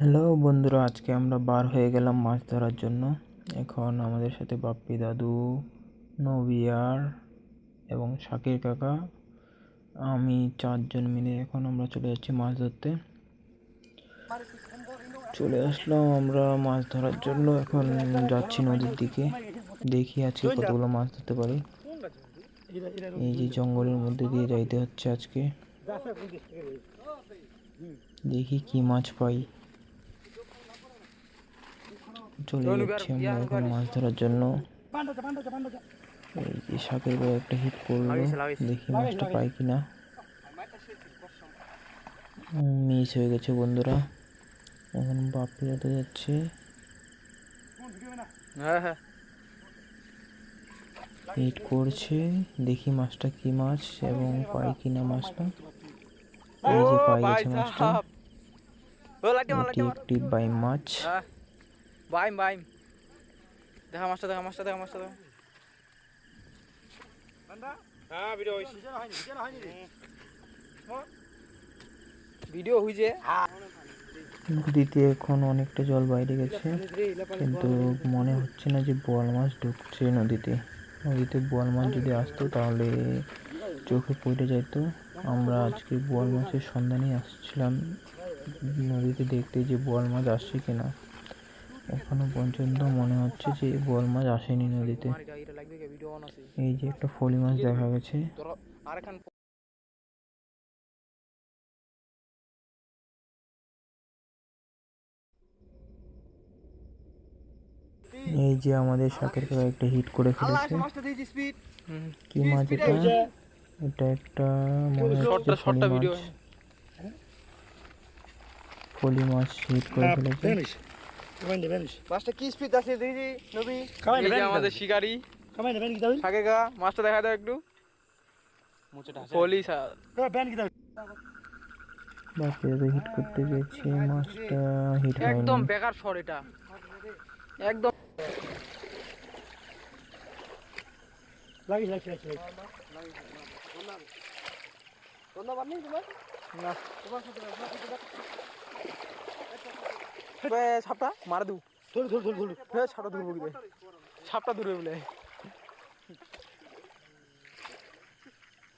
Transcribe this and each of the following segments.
Hello বন্ধুরা, আজকে আমরা বার হয়ে গেলাম মাছ ধরার জন্য। এখন আমাদের সাথে বাপ্পি দাদু, নবিয়ার এবং শাকির কাকা, আমি 4জন মিলে এখন আমরা চলে যাচ্ছি মাছ ধরতে। চলে আসলাম আমরা মাছ ধরার জন্য। এখন যাচ্ছি নদীর দিকে, দেখি আজকে কতগুলো মাছ ধরতে পারি। এই যে জঙ্গলের মধ্যে দিয়ে যাইতে হচ্ছে আজকে, দেখি কি মাছ পাই। চলে যাচ্ছি আমরা এখন মাছ ধরার জন্য। এই যে শাকের গায়ে একটা হিট করলো, দেখি মাছটা পাই কিনা। মিস হয়ে গেছে বন্ধুরা। এখন বাপ্পি দাদু যাচ্ছে, হিট করছে, দেখি মাছটা কি মাছ এবং পাই কিনা মাছটা। এই যে পাই গেছে মাছটা, এটি একটি বাইম মাছ। দেখা মাছটা দেখা মাছটা দেখা মাছটা দেখা ভিডিও হইছে। নদীতে এখন অনেকটা জল বাইরে গেছে, কিন্তু মনে হচ্ছে না যে বোয়াল মাছ ঢুকছে নদীতে। নদীতে বোয়াল মাছ যদি আসতো তাহলে চোখে পড়ে যেত। আমরা আজকে বোয়াল মাছের সন্ধানে আসছিলাম নদীতে দেখতে যে বোয়াল মাছ আসছে কিনা। এখনো পর্যন্ত মনে হচ্ছে যে বোয়াল মাছ আসেনি নদীতে। এই যে একটা ফলি মাছ দেখা গেছে। এই যে আমাদের শাকের কাকা একটা হিট করে ফেলেছে। কি মাছ এটা? এটা একটা মনে হচ্ছে ফলি মাছ। ফলি মাছ হিট করে ফেলেছে। মাছটা কি স্পিড আছে দেখি নবী। এই যে আমাদের শিকারি শাকের গা, মাছটা দেখা দাও একটু। ফলি বাপরে, হিট করতে গেছে, মাছটা হিট একদম হয়নি। বেকার শট এটা, একদম সাপটা মারা দু সাপটা ধরবো কি সাপটা ধরবে বলে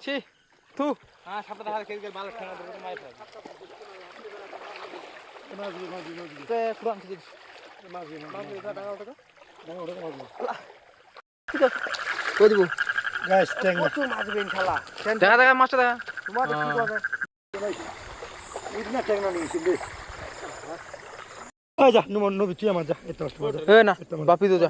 ছি তু সাপটা দেখা খেয়ে ভালো খেলা ধরবে মায়ের দেখা দেখা মাছটা দেখা না বাপি তো যা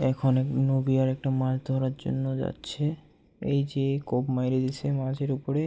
এখন নবী আর একটা মাছ ধরার জন্য যাচ্ছে। এই যে কোপ মাইরে দিছে মাছের উপরে।